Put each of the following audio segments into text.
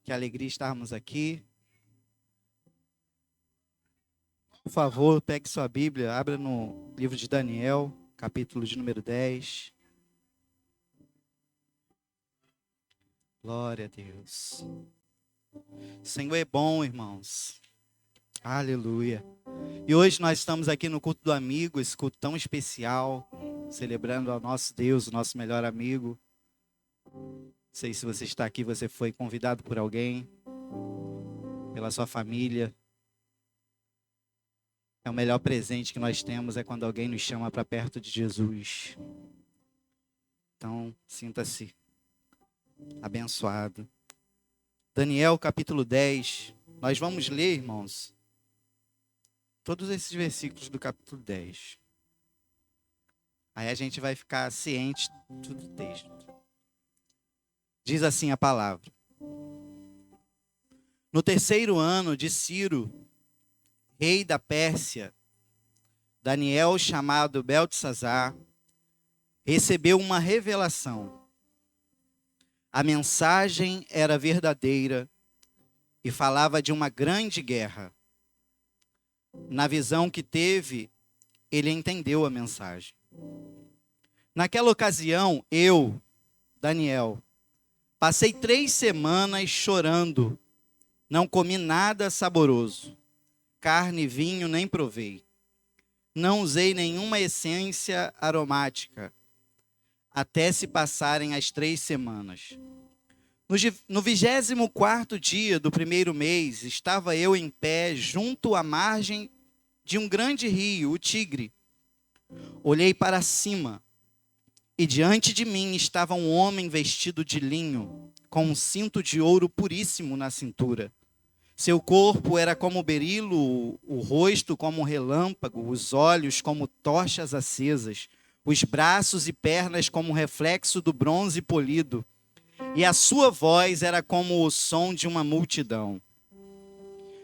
Que alegria estarmos aqui. Por favor, pegue sua Bíblia, abra no livro de Daniel, capítulo de número 10. Glória a Deus. O Senhor é bom, irmãos. Aleluia. E hoje nós estamos aqui no culto do amigo, esse culto tão especial, celebrando ao nosso Deus, o nosso melhor amigo. Não sei se você está aqui, você foi convidado por alguém, pela sua família. O melhor presente que nós temos é quando alguém nos chama para perto de Jesus. Então, sinta-se abençoado. Daniel, capítulo 10. Nós vamos ler, irmãos, todos esses versículos do capítulo 10. Aí a gente vai ficar ciente do texto. Diz assim a palavra. No terceiro ano de Ciro, rei da Pérsia, Daniel, chamado Beltesazar, recebeu uma revelação. A mensagem era verdadeira e falava de uma grande guerra. Na visão que teve, ele entendeu a mensagem. Naquela ocasião, eu, Daniel, passei 3 semanas chorando, não comi nada saboroso. Carne e vinho nem provei. Não usei nenhuma essência aromática, até se passarem as 3 semanas. No 24º dia do primeiro mês, estava eu em pé junto à margem de um grande rio, o Tigre. Olhei para cima, e diante de mim estava um homem vestido de linho, com um cinto de ouro puríssimo na cintura. Seu corpo era como berilo, o rosto como um relâmpago, os olhos como tochas acesas, os braços e pernas como um reflexo do bronze polido, e a sua voz era como o som de uma multidão.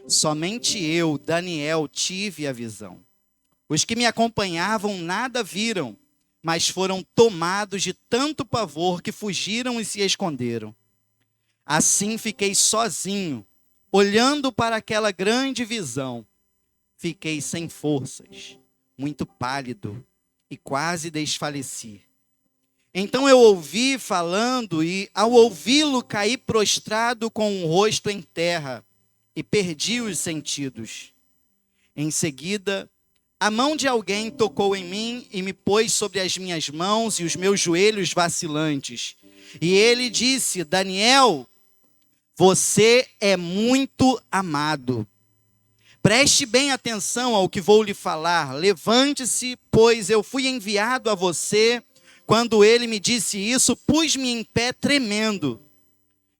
Somente eu, Daniel, tive a visão. Os que me acompanhavam nada viram, mas foram tomados de tanto pavor que fugiram e se esconderam. Assim fiquei sozinho, olhando para aquela grande visão. Fiquei sem forças, muito pálido e quase desfaleci. Então eu ouvi falando e, ao ouvi-lo, caí prostrado com o rosto em terra e perdi os sentidos. Em seguida, a mão de alguém tocou em mim e me pôs sobre as minhas mãos e os meus joelhos vacilantes. E ele disse: Daniel, você é muito amado. Preste bem atenção ao que vou lhe falar. Levante-se, pois eu fui enviado a você. Quando ele me disse isso, pus-me em pé tremendo.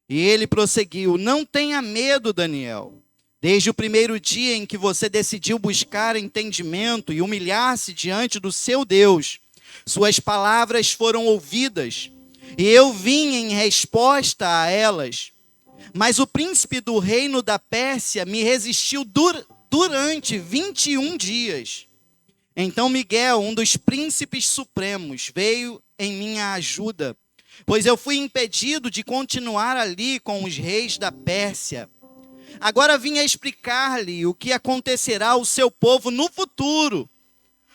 E ele prosseguiu: não tenha medo, Daniel. Desde o primeiro dia em que você decidiu buscar entendimento e humilhar-se diante do seu Deus, suas palavras foram ouvidas, e eu vim em resposta a elas. Mas o príncipe do reino da Pérsia me resistiu durante 21 dias. Então Miguel, um dos príncipes supremos, veio em minha ajuda, pois eu fui impedido de continuar ali com os reis da Pérsia. Agora vim explicar-lhe o que acontecerá ao seu povo no futuro,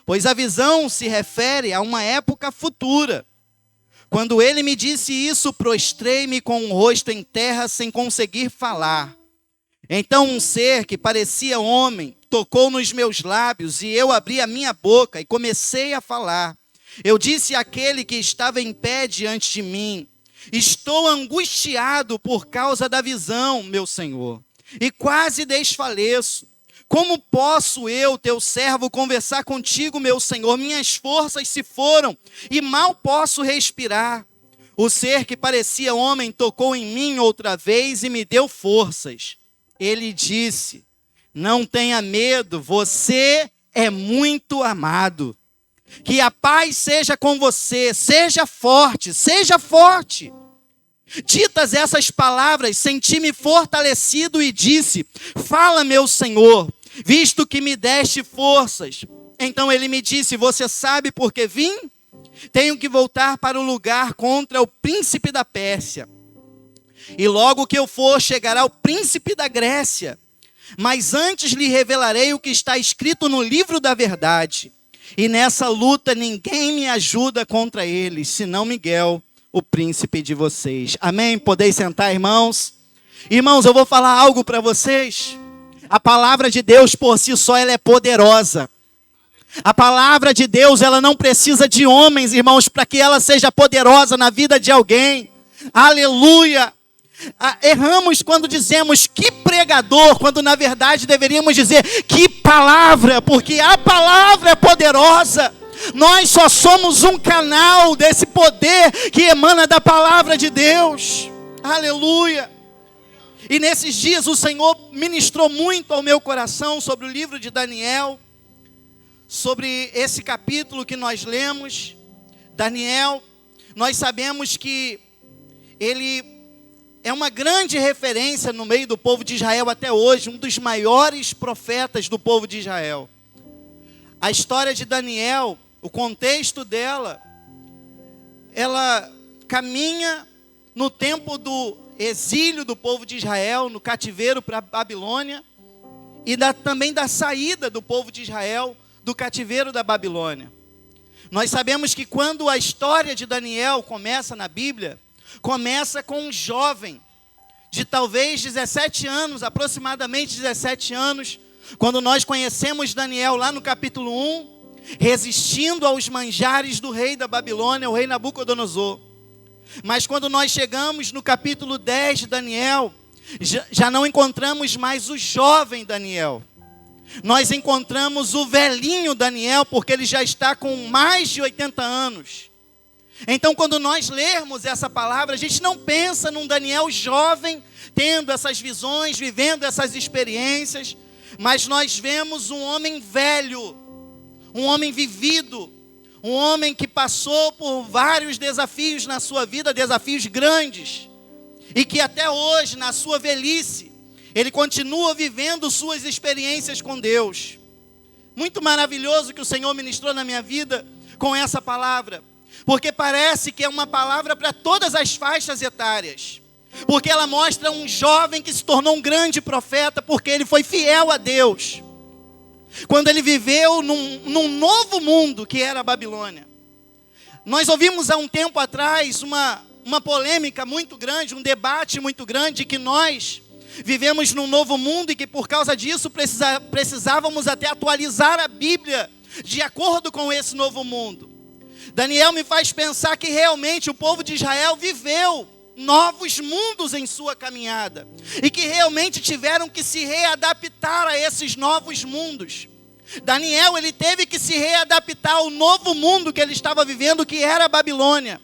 pois a visão se refere a uma época futura. Quando ele me disse isso, prostrei-me com o rosto em terra sem conseguir falar. Então um ser que parecia homem tocou nos meus lábios e eu abri a minha boca e comecei a falar. Eu disse àquele que estava em pé diante de mim: estou angustiado por causa da visão, meu Senhor, e quase desfaleço. Como posso eu, teu servo, conversar contigo, meu Senhor? Minhas forças se foram e mal posso respirar. O ser que parecia homem tocou em mim outra vez e me deu forças. Ele disse: não tenha medo, você é muito amado. Que a paz seja com você, seja forte, seja forte. Ditas essas palavras, senti-me fortalecido e disse: fala, meu Senhor, visto que me deste forças. Então ele me disse: você sabe por que vim? Tenho que voltar para o lugar contra o príncipe da Pérsia. E logo que eu for, chegará o príncipe da Grécia. Mas antes lhe revelarei o que está escrito no livro da verdade. E nessa luta ninguém me ajuda contra eles, senão Miguel, o príncipe de vocês. Amém? Podeis sentar, irmãos? Irmãos, eu vou falar algo para vocês. A palavra de Deus por si só, ela é poderosa. A palavra de Deus, ela não precisa de homens, irmãos, para que ela seja poderosa na vida de alguém. Aleluia! Erramos quando dizemos que pregador, quando na verdade deveríamos dizer que palavra, porque a palavra é poderosa. Nós só somos um canal desse poder que emana da palavra de Deus. Aleluia! E nesses dias o Senhor ministrou muito ao meu coração sobre o livro de Daniel, sobre esse capítulo que nós lemos. Daniel, nós sabemos que ele é uma grande referência no meio do povo de Israel até hoje, um dos maiores profetas do povo de Israel. A história de Daniel, o contexto dela, ela caminha no tempo do exílio do povo de Israel, no cativeiro para a Babilônia, e também da saída do povo de Israel do cativeiro da Babilônia. Nós sabemos que quando a história de Daniel começa na Bíblia, começa com um jovem de talvez 17 anos, aproximadamente 17 anos, quando nós conhecemos Daniel lá no capítulo 1, resistindo aos manjares do rei da Babilônia, o rei Nabucodonosor. Mas quando nós chegamos no capítulo 10 de Daniel, já não encontramos mais o jovem Daniel. Nós encontramos o velhinho Daniel, porque ele já está com mais de 80 anos. Então, quando nós lermos essa palavra, a gente não pensa num Daniel jovem, tendo essas visões, vivendo essas experiências, mas nós vemos um homem velho, um homem vivido, um homem que passou por vários desafios na sua vida, desafios grandes, e que até hoje, na sua velhice, ele continua vivendo suas experiências com Deus. Muito maravilhoso que o Senhor ministrou na minha vida com essa palavra, porque parece que é uma palavra para todas as faixas etárias, porque ela mostra um jovem que se tornou um grande profeta, porque ele foi fiel a Deus, quando ele viveu num novo mundo que era a Babilônia. Nós ouvimos há um tempo atrás uma polêmica muito grande, um debate muito grande, que nós vivemos num novo mundo e que por causa disso precisávamos até atualizar a Bíblia de acordo com esse novo mundo. Daniel me faz pensar que realmente o povo de Israel viveu novos mundos em sua caminhada, e que realmente tiveram que se readaptar a esses novos mundos. Daniel, ele teve que se readaptar ao novo mundo que ele estava vivendo, que era a Babilônia.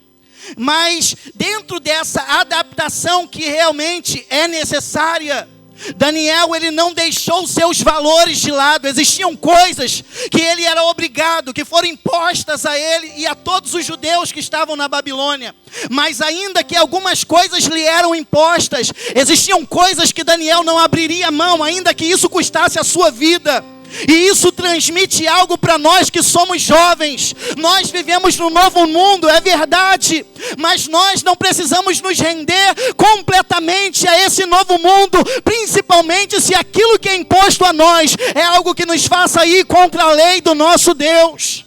Mas dentro dessa adaptação que realmente é necessária, Daniel, ele não deixou seus valores de lado. Existiam coisas que ele era obrigado, que foram impostas a ele e a todos os judeus que estavam na Babilônia. Mas ainda que algumas coisas lhe eram impostas, existiam coisas que Daniel não abriria mão, ainda que isso custasse a sua vida. E isso transmite algo para nós que somos jovens. Nós vivemos num novo mundo, é verdade, mas nós não precisamos nos render completamente a esse novo mundo, principalmente se aquilo que é imposto a nós é algo que nos faça ir contra a lei do nosso Deus.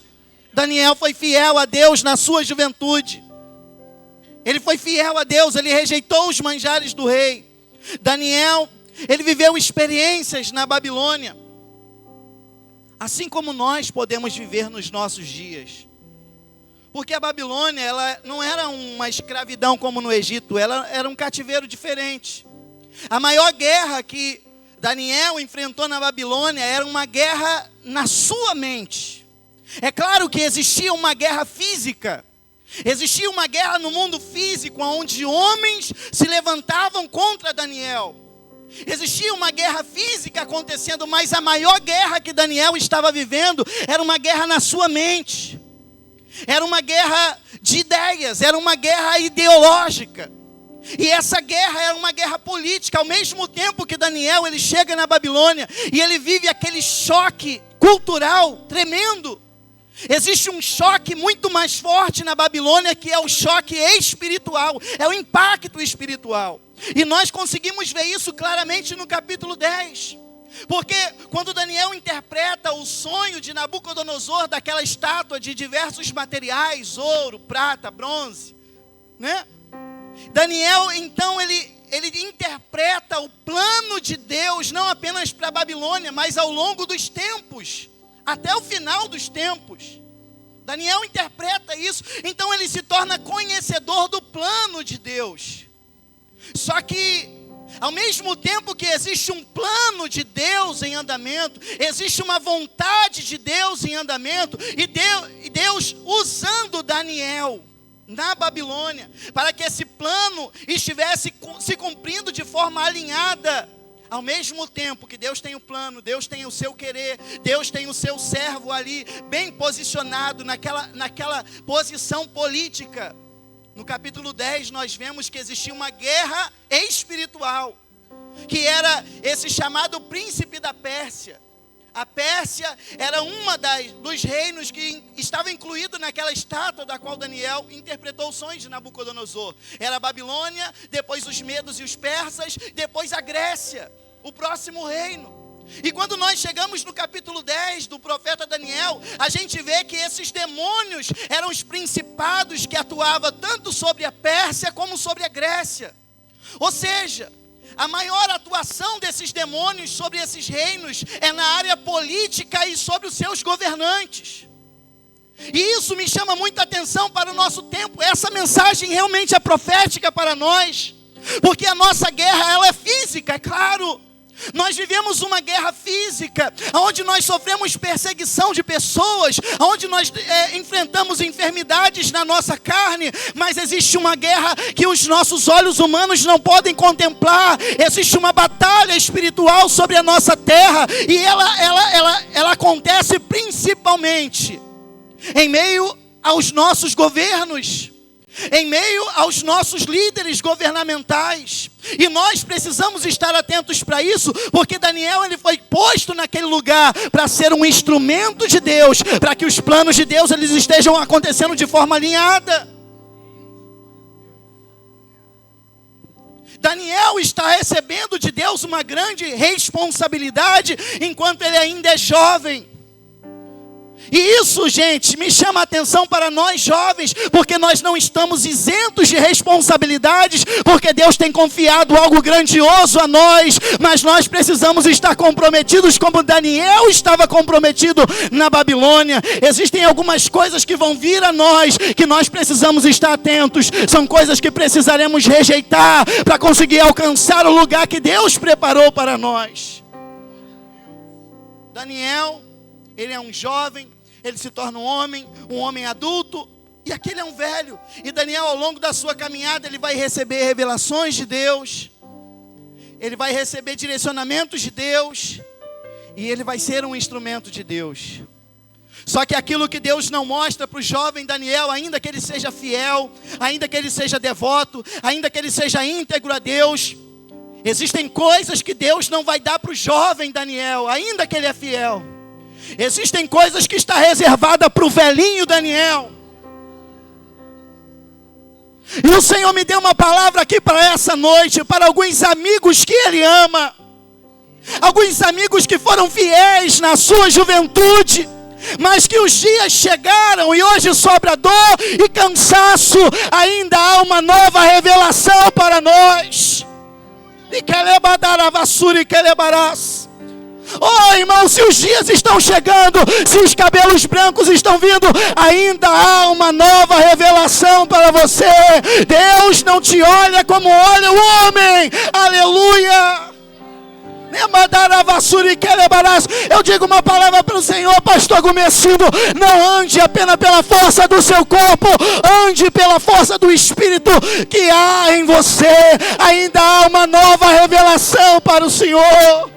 Daniel foi fiel a Deus na sua juventude. Ele foi fiel a Deus, ele rejeitou os manjares do rei. Daniel, ele viveu experiências na Babilônia, assim como nós podemos viver nos nossos dias. Porque a Babilônia, ela não era uma escravidão como no Egito, ela era um cativeiro diferente. A maior guerra que Daniel enfrentou na Babilônia era uma guerra na sua mente. É claro que existia uma guerra física, existia uma guerra no mundo físico, onde homens se levantavam contra Daniel. Existia uma guerra física acontecendo, mas a maior guerra que Daniel estava vivendo era uma guerra na sua mente. Era uma guerra de ideias, era uma guerra ideológica. E essa guerra era uma guerra política. Ao mesmo tempo que Daniel, ele chega na Babilônia e ele vive aquele choque cultural tremendo. Existe um choque muito mais forte na Babilônia, que é o choque espiritual, é o impacto espiritual. E nós conseguimos ver isso claramente no capítulo 10. Porque quando Daniel interpreta o sonho de Nabucodonosor, daquela estátua de diversos materiais, ouro, prata, bronze, né? Daniel, então, ele interpreta o plano de Deus, não apenas para a Babilônia, mas ao longo dos tempos, até o final dos tempos. Daniel interpreta isso, então ele se torna conhecedor do plano de Deus. Só que, ao mesmo tempo que existe um plano de Deus em andamento, existe uma vontade de Deus em andamento, e Deus usando Daniel na Babilônia, para que esse plano estivesse se cumprindo de forma alinhada. Ao mesmo tempo que Deus tem o plano, Deus tem o seu querer, Deus tem o seu servo ali, bem posicionado naquela posição política. No capítulo 10 nós vemos que existia uma guerra espiritual, que era esse chamado príncipe da Pérsia. A Pérsia era dos reinos que estava incluído naquela estátua da qual Daniel interpretou os sonhos de Nabucodonosor. Era a Babilônia, depois os medos e os persas, depois a Grécia, o próximo reino. E quando nós chegamos no capítulo 10 do profeta Daniel, a gente vê que esses demônios eram os principados que atuavam tanto sobre a Pérsia como sobre a Grécia. Ou seja, a maior atuação desses demônios sobre esses reinos é na área política e sobre os seus governantes. E isso me chama muita atenção para o nosso tempo. Essa mensagem realmente é profética para nós, porque a nossa guerra, ela é física, é claro. Nós vivemos uma guerra física, onde nós sofremos perseguição de pessoas, onde nós enfrentamos enfermidades na nossa carne, mas existe uma guerra que os nossos olhos humanos não podem contemplar. Existe uma batalha espiritual sobre a nossa terra, e ela acontece principalmente em meio aos nossos governos, em meio aos nossos líderes governamentais. E nós precisamos estar atentos para isso, porque Daniel, ele foi posto naquele lugar para ser um instrumento de Deus, para que os planos de Deus eles estejam acontecendo de forma alinhada. Daniel está recebendo de Deus uma grande responsabilidade enquanto ele ainda é jovem. E isso, gente, me chama a atenção para nós jovens, porque nós não estamos isentos de responsabilidades, porque Deus tem confiado algo grandioso a nós, mas nós precisamos estar comprometidos como Daniel estava comprometido na Babilônia. Existem algumas coisas que vão vir a nós, que nós precisamos estar atentos, são coisas que precisaremos rejeitar, para conseguir alcançar o lugar que Deus preparou para nós. Daniel, ele é um jovem, ele se torna um homem adulto, e aqui ele é um velho. E Daniel, ao longo da sua caminhada, ele vai receber revelações de Deus, ele vai receber direcionamentos de Deus, e ele vai ser um instrumento de Deus. Só que aquilo que Deus não mostra para o jovem Daniel, ainda que ele seja fiel, ainda que ele seja devoto, ainda que ele seja íntegro a Deus, existem coisas que Deus não vai dar para o jovem Daniel, ainda que ele é fiel. Existem coisas que está reservada para o velhinho Daniel. E o Senhor me deu uma palavra aqui para essa noite, para alguns amigos que Ele ama, alguns amigos que foram fiéis na sua juventude, mas que os dias chegaram e hoje sobra dor e cansaço. Ainda há uma nova revelação para nós. E que lebadaravassuri que lebarás. Oh, irmão, se os dias estão chegando, se os cabelos brancos estão vindo, ainda há uma nova revelação para você. Deus não te olha como olha o homem. Aleluia. Eu digo uma palavra para o Senhor, pastor Gumecindo: não ande apenas pela força do seu corpo, ande pela força do Espírito que há em você. Ainda há uma nova revelação para o Senhor.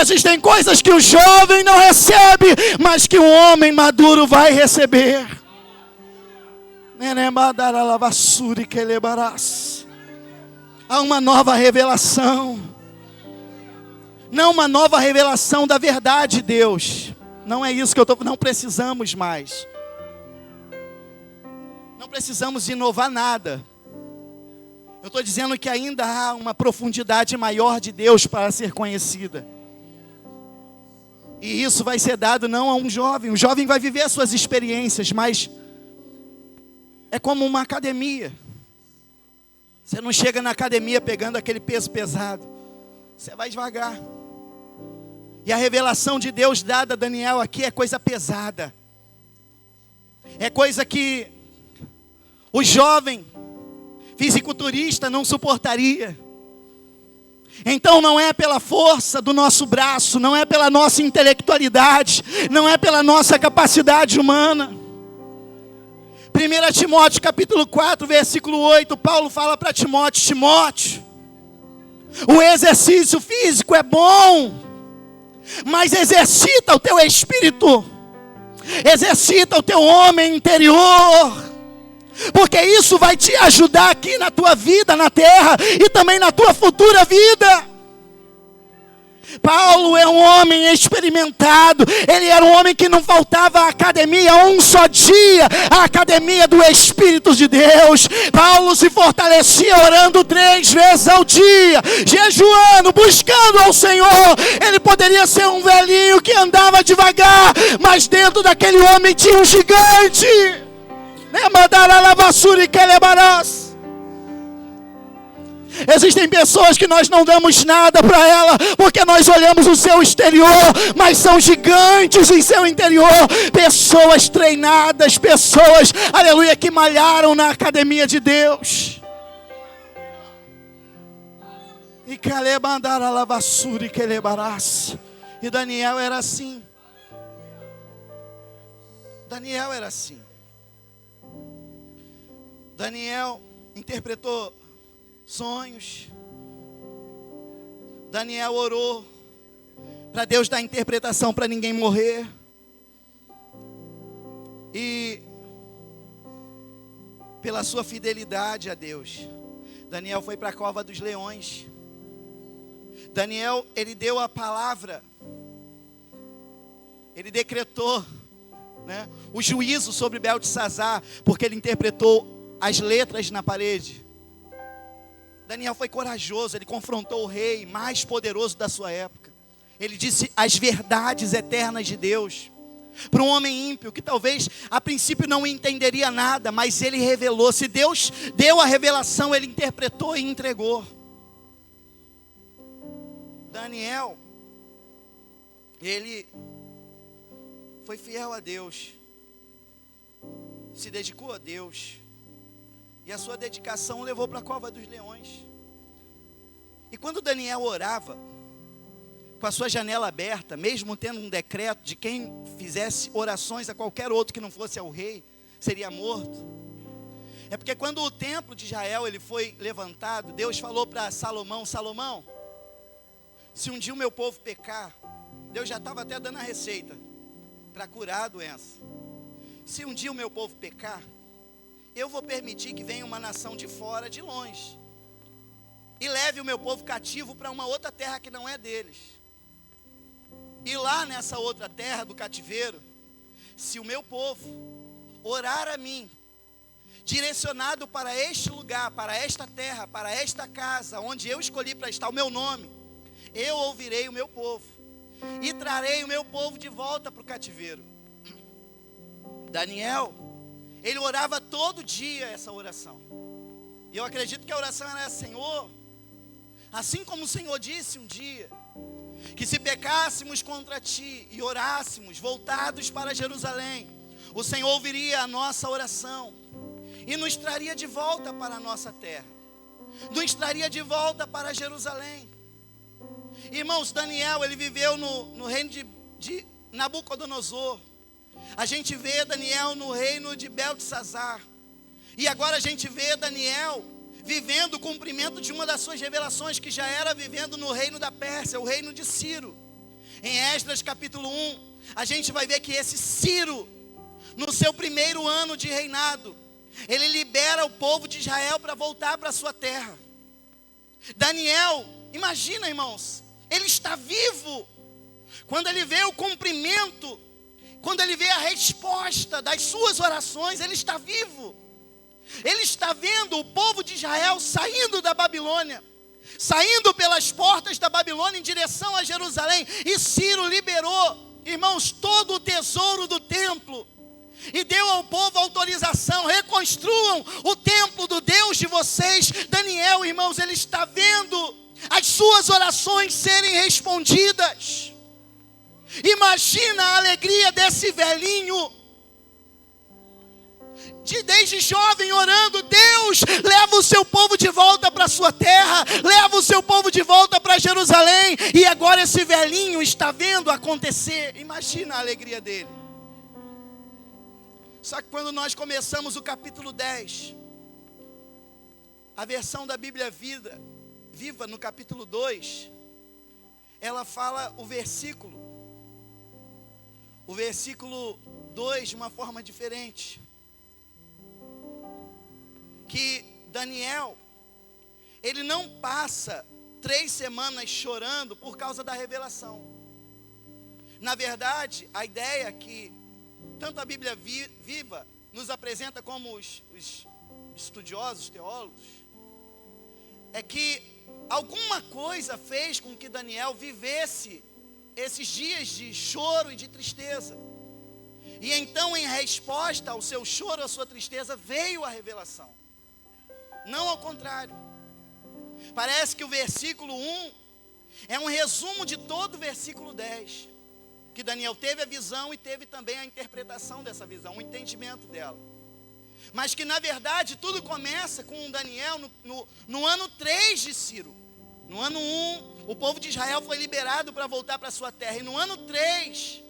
Existem coisas que o jovem não recebe, mas que o homem maduro vai receber. Há uma nova revelação. não uma nova revelação da verdade de Deus. Não é isso que eu estou falando, não precisamos mais. Não precisamos inovar nada. Eu estou dizendo que ainda há uma profundidade maior de Deus para ser conhecida. E isso vai ser dado não a um jovem. O jovem vai viver as suas experiências, mas é como uma academia. Você não chega na academia pegando aquele peso pesado. Você vai devagar. E a revelação de Deus dada a Daniel aqui é coisa pesada. É coisa que o jovem fisiculturista não suportaria. Então não é pela força do nosso braço, não é pela nossa intelectualidade, não é pela nossa capacidade humana. 1 Timóteo capítulo 4, versículo 8, Paulo fala para Timóteo: Timóteo, o exercício físico é bom, mas exercita o teu espírito, exercita o teu homem interior, porque isso vai te ajudar aqui na tua vida na terra e também na tua futura vida. Paulo é um homem experimentado. Ele era um homem que não faltava à academia um só dia, a academia do Espírito de Deus. Paulo se fortalecia orando 3 vezes ao dia, jejuando, buscando ao Senhor. Ele poderia ser um velhinho que andava devagar, mas dentro daquele homem tinha um gigante. Existem pessoas que nós não damos nada para ela, porque nós olhamos o seu exterior, mas são gigantes em seu interior. Pessoas treinadas, pessoas, aleluia, que malharam na academia de Deus. E Daniel era assim. Daniel era assim. Daniel interpretou sonhos. Daniel orou para Deus dar interpretação para ninguém morrer. E pela sua fidelidade a Deus, Daniel foi para a cova dos leões. Daniel, ele deu a palavra. Ele decretou, né, o juízo sobre Beltesazar, porque ele interpretou as letras na parede. Daniel foi corajoso, ele confrontou o rei mais poderoso da sua época. Ele disse as verdades eternas de Deus para um homem ímpio que talvez a princípio não entenderia nada, mas ele revelou. Se Deus deu a revelação, ele interpretou e entregou. Daniel, ele foi fiel a Deus, se dedicou a Deus. E a sua dedicação o levou para a cova dos leões. E quando Daniel orava, com a sua janela aberta, mesmo tendo um decreto de quem fizesse orações a qualquer outro que não fosse ao rei, seria morto. É porque quando o templo de Israel ele foi levantado, Deus falou para Salomão: Salomão, se um dia o meu povo pecar, Deus já estava até dando a receita para curar a doença. Se um dia o meu povo pecar, eu vou permitir que venha uma nação de fora, de longe, e leve o meu povo cativo para uma outra terra que não é deles. E lá nessa outra terra do cativeiro, se o meu povo orar a mim, direcionado para este lugar, para esta terra, para esta casa, onde eu escolhi para estar o meu nome, eu ouvirei o meu povo, e trarei o meu povo de volta para o cativeiro. Daniel, ele orava todo dia essa oração. E eu acredito que a oração era: Senhor, assim como o Senhor disse um dia, que se pecássemos contra Ti e orássemos voltados para Jerusalém, o Senhor ouviria a nossa oração e nos traria de volta para a nossa terra, nos traria de volta para Jerusalém. Irmãos, Daniel, ele viveu no reino de Nabucodonosor. A gente vê Daniel no reino de Beltesazar. E agora a gente vê Daniel vivendo o cumprimento de uma das suas revelações, que já era vivendo no reino da Pérsia, o reino de Ciro. Em Esdras capítulo 1, a gente vai ver que esse Ciro, no seu primeiro ano de reinado, ele libera o povo de Israel para voltar para a sua terra. Daniel, imagina, irmãos, ele está vivo. Quando ele vê o cumprimento, quando ele vê a resposta das suas orações, ele está vivo. Ele está vendo o povo de Israel saindo da Babilônia, saindo pelas portas da Babilônia em direção a Jerusalém. E Ciro liberou, irmãos, todo o tesouro do templo. E deu ao povo autorização: reconstruam o templo do Deus de vocês. Daniel, irmãos, ele está vendo as suas orações serem respondidas. Imagina a alegria desse velhinho, desde jovem orando: Deus, leva o seu povo de volta para a sua terra, leva o seu povo de volta para Jerusalém. E agora esse velhinho está vendo acontecer. Imagina a alegria dele. Só que quando nós começamos o capítulo 10, a versão da Bíblia Viva, no capítulo 2, ela fala o versículo 2 de uma forma diferente. Que Daniel, ele não passa 3 semanas chorando por causa da revelação. Na verdade, a ideia que tanto a Bíblia Viva nos apresenta como os estudiosos, teólogos, é que alguma coisa fez com que Daniel vivesse esses dias de choro e de tristeza. E então, em resposta ao seu choro, à sua tristeza, veio a revelação. Não ao contrário. Parece que o versículo 1 é um resumo de todo o versículo 10. Que Daniel teve a visão e teve também a interpretação dessa visão, o entendimento dela. Mas que na verdade tudo começa com Daniel no ano 3 de Ciro. No ano 1, o povo de Israel foi liberado para voltar para a sua terra. E no ano 3,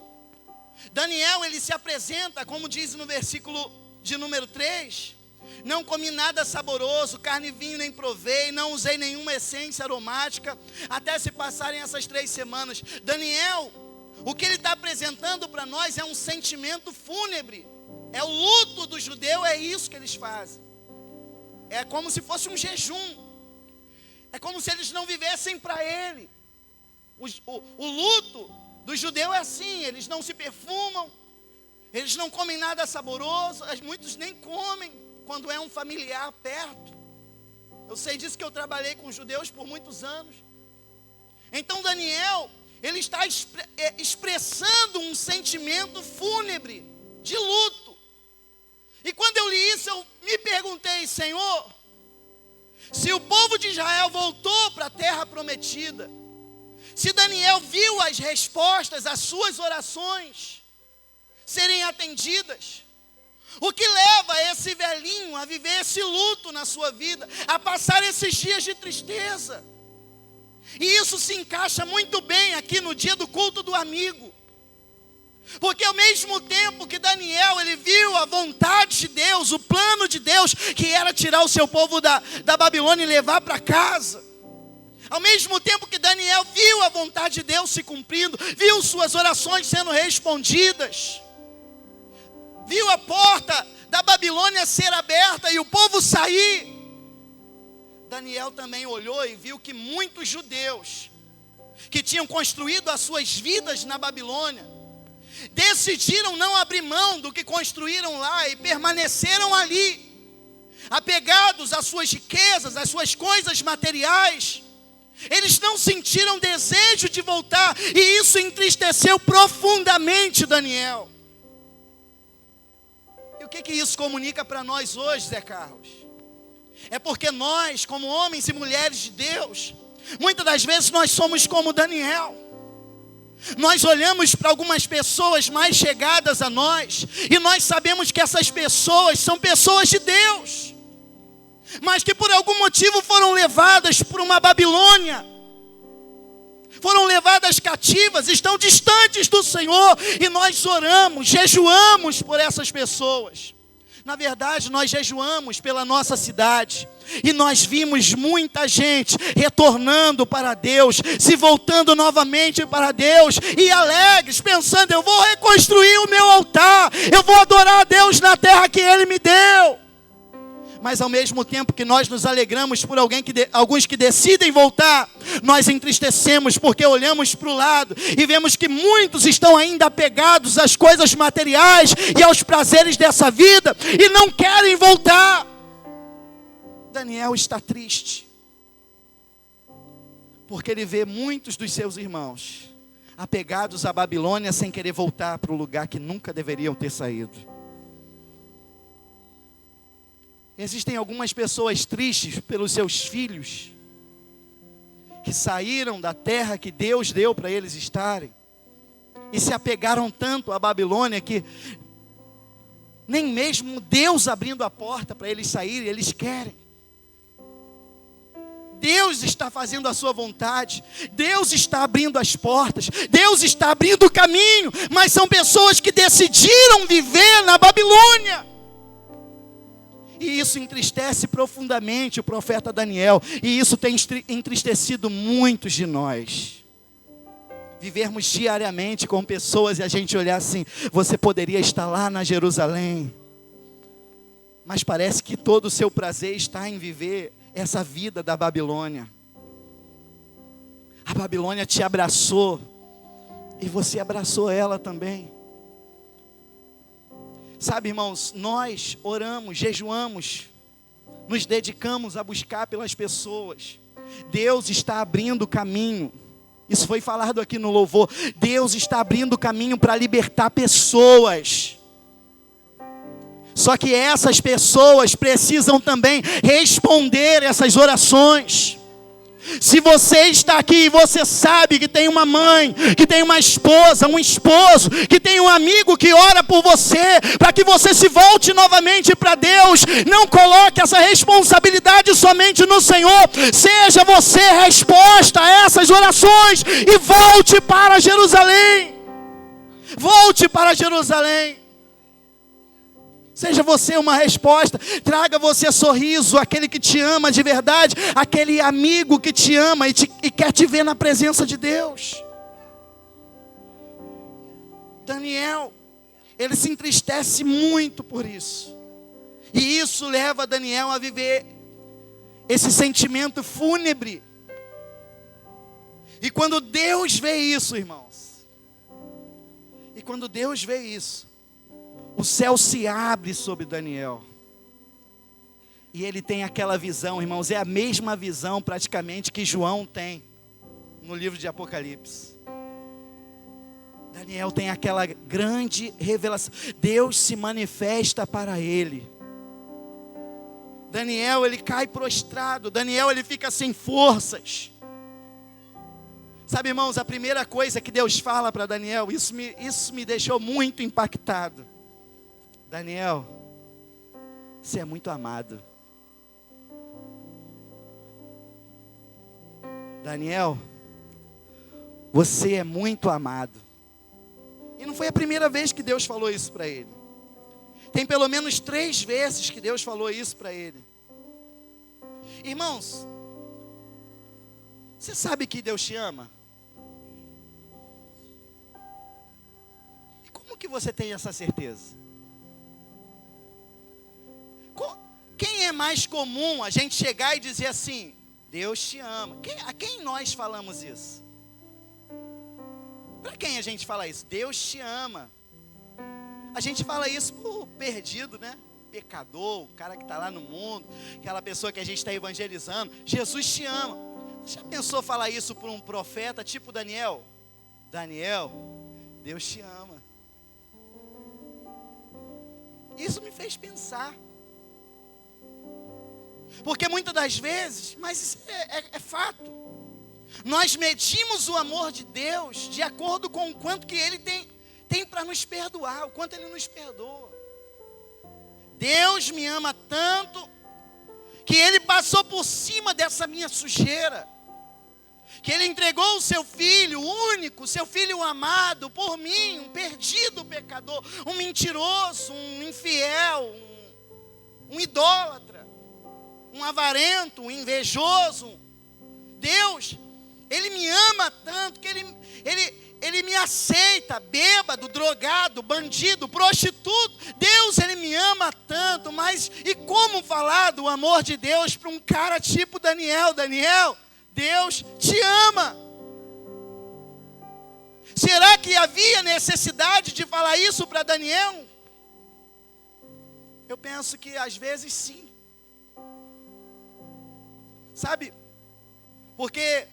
Daniel, ele se apresenta, como diz no versículo de número 3: não comi nada saboroso, carne e vinho nem provei, não usei nenhuma essência aromática, até se passarem essas 3 semanas. Daniel, o que ele está apresentando para nós é um sentimento fúnebre. É o luto do judeu, é isso que eles fazem. É como se fosse um jejum. É como se eles não vivessem para ele. O luto do judeu é assim: eles não se perfumam, eles não comem nada saboroso, muitos nem comem quando é um familiar perto. Eu sei disso, que eu trabalhei com judeus por muitos anos. Então Daniel, ele está expressando um sentimento fúnebre, de luto. E quando eu li isso, eu me perguntei: Senhor, se o povo de Israel voltou para a terra prometida, se Daniel viu as respostas às suas orações serem atendidas, o que leva esse velhinho a viver esse luto na sua vida, a passar esses dias de tristeza? E isso se encaixa muito bem aqui no dia do culto do amigo. Porque ao mesmo tempo que Daniel, ele viu a vontade de Deus, o plano de Deus, que era tirar o seu povo da Babilônia e levar para casa, ao mesmo tempo que Daniel viu a vontade de Deus se cumprindo, viu suas orações sendo respondidas, viu a porta da Babilônia ser aberta e o povo sair, Daniel também olhou e viu que muitos judeus que tinham construído as suas vidas na Babilônia decidiram não abrir mão do que construíram lá e permaneceram ali, apegados às suas riquezas, às suas coisas materiais. Eles não sentiram desejo de voltar, e isso entristeceu profundamente Daniel. E o que isso comunica para nós hoje, Zé Carlos? É porque nós, como homens e mulheres de Deus, muitas das vezes nós somos como Daniel. Nós olhamos para algumas pessoas mais chegadas a nós, e nós sabemos que essas pessoas são pessoas de Deus, mas que por algum motivo foram levadas por uma Babilônia, foram levadas cativas, estão distantes do Senhor, e nós oramos, jejuamos por essas pessoas. Na verdade, nós jejuamos pela nossa cidade, e nós vimos muita gente retornando para Deus, se voltando novamente para Deus, e alegres, pensando: eu vou reconstruir o meu altar, eu vou adorar a Deus na terra que Ele me deu. Mas ao mesmo tempo que nós nos alegramos por alguns que decidem voltar, nós entristecemos porque olhamos para o lado e vemos que muitos estão ainda apegados às coisas materiais e aos prazeres dessa vida e não querem voltar. Daniel está triste porque ele vê muitos dos seus irmãos apegados à Babilônia sem querer voltar para o lugar que nunca deveriam ter saído. Existem algumas pessoas tristes pelos seus filhos, que saíram da terra que Deus deu para eles estarem, e se apegaram tanto à Babilônia, que nem mesmo Deus abrindo a porta para eles saírem, eles querem. Deus está fazendo a sua vontade, Deus está abrindo as portas, Deus está abrindo o caminho, mas são pessoas que decidiram viver na Babilônia. E isso entristece profundamente o profeta Daniel. E isso tem entristecido muitos de nós. Vivermos diariamente com pessoas e a gente olhar assim: você poderia estar lá na Jerusalém, mas parece que todo o seu prazer está em viver essa vida da Babilônia. A Babilônia te abraçou e você abraçou ela também. Sabe, irmãos, nós oramos, jejuamos, nos dedicamos a buscar pelas pessoas. Deus está abrindo caminho. Isso foi falado aqui no louvor. Deus está abrindo caminho para libertar pessoas. Só que essas pessoas precisam também responder essas orações. Se você está aqui e você sabe que tem uma mãe, que tem uma esposa, um esposo, que tem um amigo que ora por você, para que você se volte novamente para Deus, não coloque essa responsabilidade somente no Senhor, seja você resposta a essas orações e volte para Jerusalém. Volte para Jerusalém. Seja você uma resposta, traga você sorriso, aquele que te ama de verdade, aquele amigo que te ama e quer te ver na presença de Deus. Daniel, ele se entristece muito por isso. E isso leva Daniel a viver esse sentimento fúnebre. E quando Deus vê isso, irmãos, o céu se abre sobre Daniel. E ele tem aquela visão, irmãos, é a mesma visão praticamente que João tem no livro de Apocalipse. Daniel tem aquela grande revelação. Deus se manifesta para ele. Daniel, ele cai prostrado. Daniel, ele fica sem forças. Sabe, irmãos, a primeira coisa que Deus fala para Daniel, isso me deixou muito impactado. Daniel, você é muito amado. Daniel, você é muito amado. E não foi a primeira vez que Deus falou isso para ele. Tem pelo menos 3 vezes que Deus falou isso para ele. Irmãos, você sabe que Deus te ama? E como que você tem essa certeza? Quem é mais comum a gente chegar e dizer assim: Deus te ama? A quem nós falamos isso? Para quem a gente fala isso? Deus te ama. A gente fala isso por perdido, né? Pecador, o cara que está lá no mundo, aquela pessoa que a gente está evangelizando. Jesus te ama. Você já pensou falar isso por um profeta tipo Daniel? Daniel, Deus te ama. Isso me fez pensar. Porque muitas das vezes, mas isso é fato, nós medimos o amor de Deus de acordo com o quanto que Ele tem para nos perdoar, o quanto Ele nos perdoa. Deus me ama tanto, que Ele passou por cima dessa minha sujeira, que Ele entregou o seu Filho único, seu Filho amado, por mim, um perdido pecador, um mentiroso, um infiel, um idólatra, um avarento, um invejoso. Deus, Ele me ama tanto que Ele me aceita, bêbado, drogado, bandido, prostituto. Deus, Ele me ama tanto, mas e como falar do amor de Deus para um cara tipo Daniel? Daniel, Deus te ama. Será que havia necessidade de falar isso para Daniel? Eu penso que às vezes sim. Sabe? Porque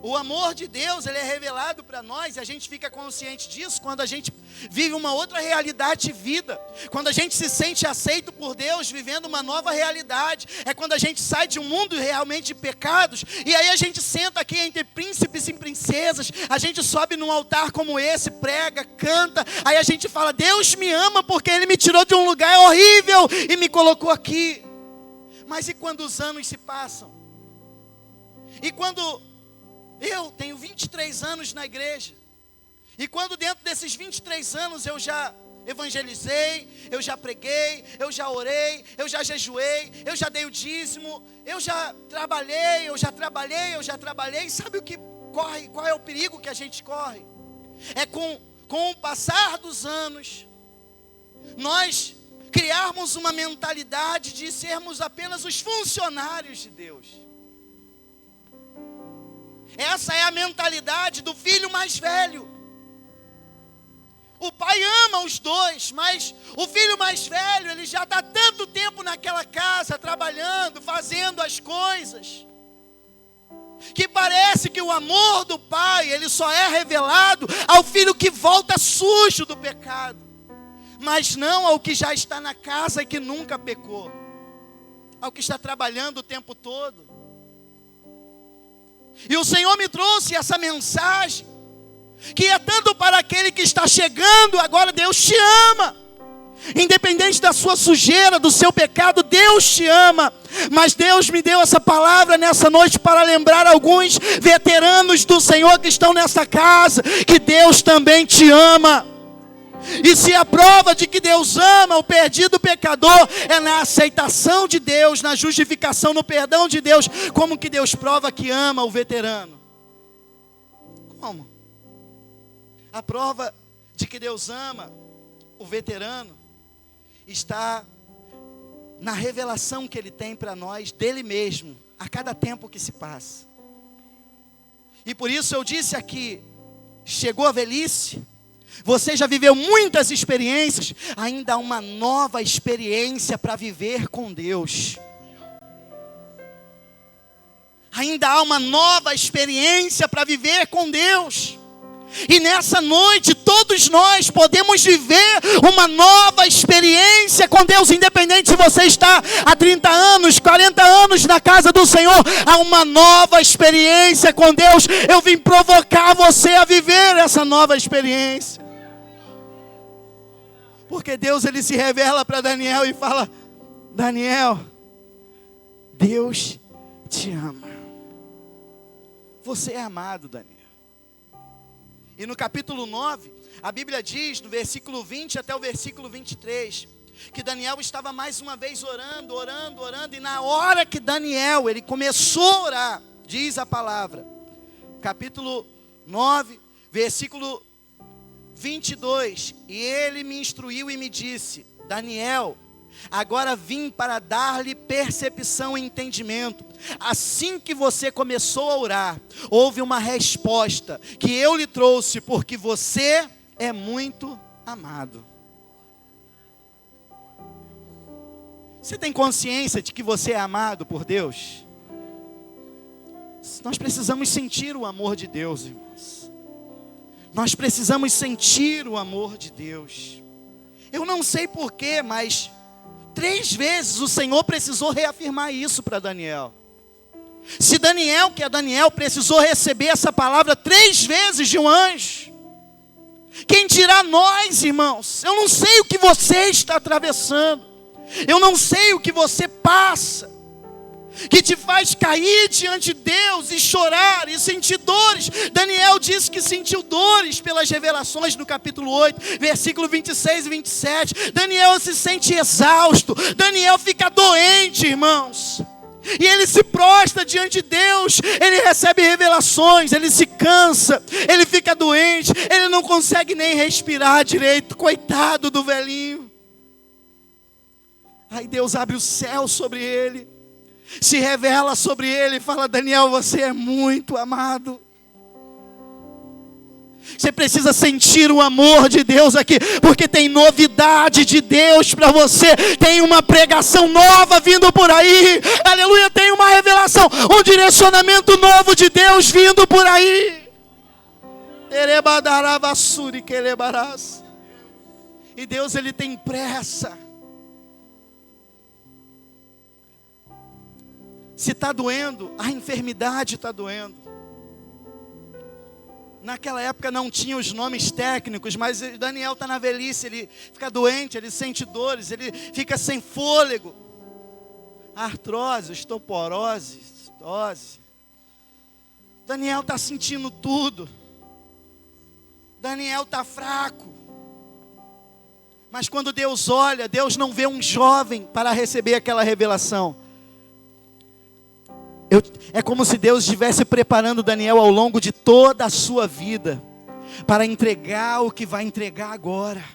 o amor de Deus, ele é revelado para nós, e a gente fica consciente disso quando a gente vive uma outra realidade de vida. Quando a gente se sente aceito por Deus, vivendo uma nova realidade. É quando a gente sai de um mundo realmente de pecados, e aí a gente senta aqui entre príncipes e princesas, a gente sobe num altar como esse, prega, canta, aí a gente fala, Deus me ama porque Ele me tirou de um lugar horrível e me colocou aqui. Mas e quando os anos se passam? E quando eu tenho 23 anos na igreja, e quando dentro desses 23 anos eu já evangelizei, eu já preguei, eu já orei, eu já jejuei, eu já dei o dízimo, eu já trabalhei, sabe o que corre? Qual é o perigo que a gente corre? É com o passar dos anos, nós criarmos uma mentalidade de sermos apenas os funcionários de Deus. Essa é a mentalidade do filho mais velho. O pai ama os dois, mas o filho mais velho, ele já está tanto tempo naquela casa, trabalhando, fazendo as coisas, que parece que o amor do pai, ele só é revelado ao filho que volta sujo do pecado, mas não ao que já está na casa e que nunca pecou, ao que está trabalhando o tempo todo. E o Senhor me trouxe essa mensagem, que é tanto para aquele que está chegando agora. Deus te ama, independente da sua sujeira, do seu pecado, Deus te ama. Mas Deus me deu essa palavra nessa noite para lembrar alguns veteranos do Senhor que estão nessa casa, que Deus também te ama. E se a prova de que Deus ama o perdido pecador é na aceitação de Deus, na justificação, no perdão de Deus, como que Deus prova que ama o veterano? Como? A prova de que Deus ama o veterano está na revelação que Ele tem para nós dele mesmo, a cada tempo que se passa. E por isso eu disse aqui, chegou a velhice, você já viveu muitas experiências, ainda há uma nova experiência para viver com Deus. Ainda há uma nova experiência para viver com Deus. E nessa noite, todos nós podemos viver uma nova experiência com Deus, independente se você está há 30 anos, 40 anos na casa do Senhor, há uma nova experiência com Deus. Eu vim provocar você a viver essa nova experiência. Porque Deus, Ele se revela para Daniel e fala, Daniel, Deus te ama. Você é amado, Daniel. E no capítulo 9, a Bíblia diz, no versículo 20 até o versículo 23, que Daniel estava mais uma vez orando, e na hora que Daniel, ele começou a orar, diz a palavra, capítulo 9, versículo 22, e ele me instruiu e me disse, Daniel, agora vim para dar-lhe percepção e entendimento. Assim que você começou a orar, houve uma resposta que eu lhe trouxe, porque você é muito amado. Você tem consciência de que você é amado por Deus? Nós precisamos sentir o amor de Deus, irmãos. Nós precisamos sentir o amor de Deus. Eu não sei porquê, mas 3 vezes o Senhor precisou reafirmar isso para Daniel. Se Daniel, que é Daniel, precisou receber essa palavra 3 vezes de um anjo, quem dirá nós, irmãos? Eu não sei o que você está atravessando, eu não sei o que você passa, que te faz cair diante de Deus e chorar e sentir dores. Daniel disse que sentiu dores pelas revelações no capítulo 8, versículo 26 e 27. Daniel se sente exausto, Daniel fica doente, irmãos. E ele se prostra diante de Deus, ele recebe revelações, ele se cansa, ele fica doente, ele não consegue nem respirar direito, coitado do velhinho. Aí Deus abre o céu sobre ele, se revela sobre ele e fala: Daniel, você é muito amado. Você precisa sentir o amor de Deus aqui, porque tem novidade de Deus para você, tem uma pregação nova vindo por aí, aleluia, tem uma revelação, um direcionamento novo de Deus vindo por aí. E Deus, ele tem pressa. Se está doendo, a enfermidade está doendo. Naquela época não tinha os nomes técnicos, mas Daniel está na velhice, ele fica doente, ele sente dores, ele fica sem fôlego. Artrose, osteoporose, cistose. Daniel está sentindo tudo. Daniel está fraco. Mas quando Deus olha, Deus não vê um jovem para receber aquela revelação. É como se Deus estivesse preparando Daniel ao longo de toda a sua vida, para entregar o que vai entregar agora.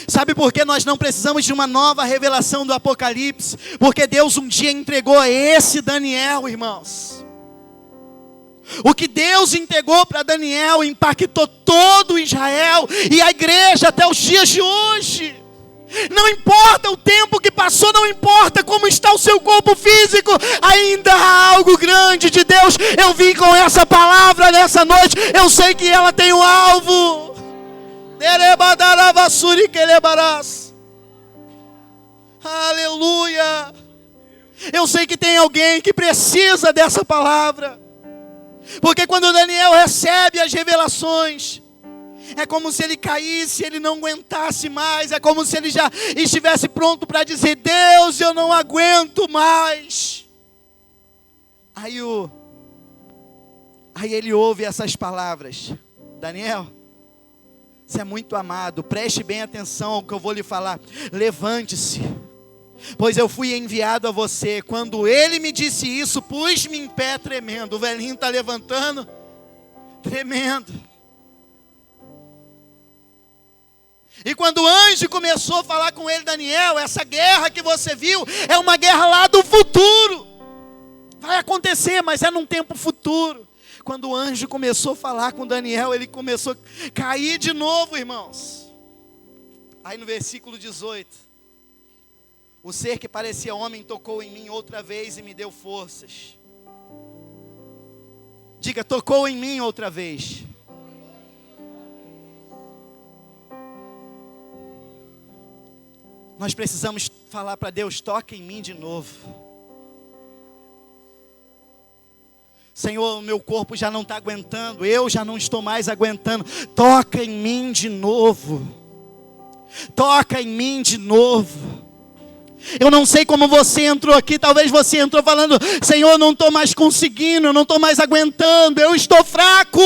Sabe por que nós não precisamos de uma nova revelação do Apocalipse? Porque Deus um dia entregou a esse Daniel, irmãos. O que Deus entregou para Daniel impactou todo Israel e a igreja até os dias de hoje. Não importa o tempo que passou, não importa como está o seu corpo físico, ainda há algo grande de Deus. Eu vim com essa palavra nessa noite, eu sei que ela tem um alvo. Aleluia. Eu sei que tem alguém que precisa dessa palavra, porque quando Daniel recebe as revelações, é como se ele caísse, ele não aguentasse mais. É como se ele já estivesse pronto para dizer: Deus, eu não aguento mais. Aí ele ouve essas palavras: Daniel, você é muito amado, preste bem atenção ao que eu vou lhe falar. Levante-se, pois eu fui enviado a você. Quando ele me disse isso, pus-me em pé tremendo. O velhinho está levantando, tremendo. E quando o anjo começou a falar com ele: Daniel, essa guerra que você viu é uma guerra lá do futuro. Vai acontecer, mas é num tempo futuro. Quando o anjo começou a falar com Daniel, ele começou a cair de novo, irmãos. Aí no versículo 18: o ser que parecia homem tocou em mim outra vez e me deu forças. Diga: tocou em mim outra vez. Nós precisamos falar para Deus: toca em mim de novo. Senhor, o meu corpo já não está aguentando, eu já não estou mais aguentando. Toca em mim de novo. Toca em mim de novo. Eu não sei como você entrou aqui, talvez você entrou falando: Senhor, eu não estou mais conseguindo, eu não estou mais aguentando, eu estou fraco.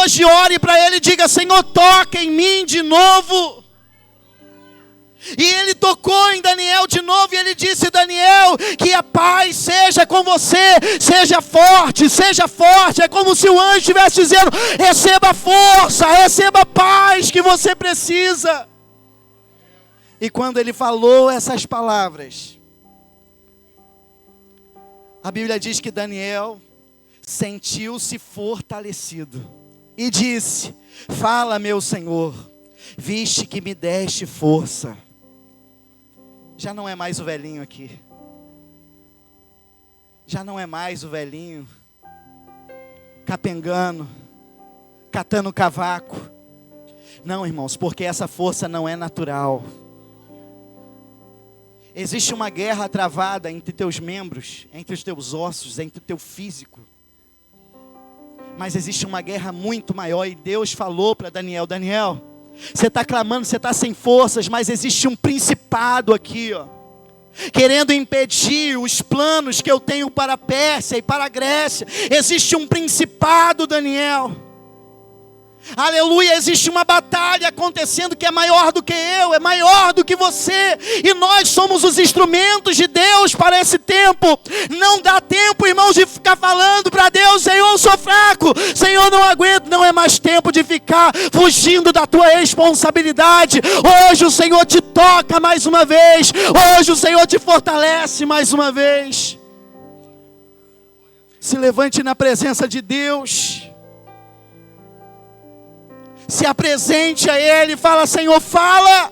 Hoje ore para Ele e diga: Senhor, toca em mim de novo. E ele tocou em Daniel de novo, e ele disse: Daniel, que a paz seja com você, seja forte, seja forte. É como se o anjo estivesse dizendo: receba a força, receba a paz que você precisa. E quando ele falou essas palavras, a Bíblia diz que Daniel sentiu-se fortalecido e disse: fala, meu Senhor, viste que me deste força. Já não é mais o velhinho aqui. Já não é mais o velhinho capengando, catando cavaco. Não, irmãos, porque essa força não é natural. Existe uma guerra travada entre teus membros, entre os teus ossos, entre o teu físico. Mas existe uma guerra muito maior, e Deus falou para Daniel: Daniel, você está clamando, você está sem forças, mas existe um principado aqui, ó, querendo impedir os planos que eu tenho para a Pérsia e para a Grécia. Existe um principado, Daniel. Aleluia, existe uma batalha acontecendo que é maior do que eu, é maior do que você, e nós somos os instrumentos de Deus para esse tempo. Não dá tempo, irmãos, de ficar falando para Deus: Senhor, eu sou fraco, Senhor, não aguento. Não é mais tempo de ficar fugindo da tua responsabilidade. Hoje o Senhor te toca mais uma vez, hoje o Senhor te fortalece mais uma vez. Se levante na presença de Deus. Se apresente a Ele, fala: Senhor, fala.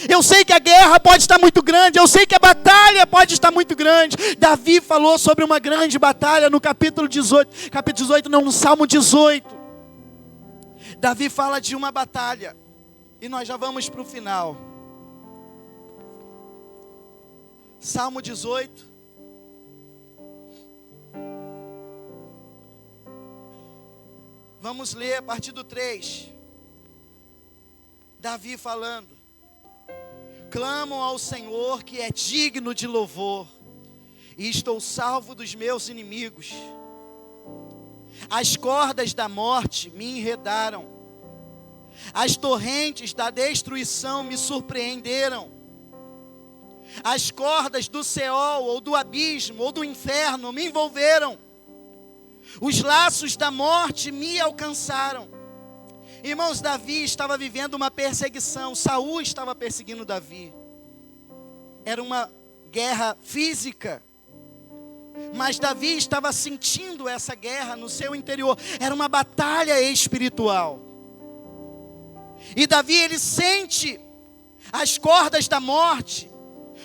Eu sei que a guerra pode estar muito grande, eu sei que a batalha pode estar muito grande. Davi falou sobre uma grande batalha no capítulo 18, no Salmo 18. Davi fala de uma batalha, e nós já vamos para o final. Salmo 18. Vamos ler a partir do 3. Davi falando: clamam ao Senhor que é digno de louvor, e estou salvo dos meus inimigos. As cordas da morte me enredaram, as torrentes da destruição me surpreenderam. As cordas do Seol, ou do abismo, ou do inferno me envolveram. Os laços da morte me alcançaram. Irmãos, Davi estava vivendo uma perseguição. Saul estava perseguindo Davi. Era uma guerra física, mas Davi estava sentindo essa guerra no seu interior. Era uma batalha espiritual. E Davi, ele sente as cordas da morte,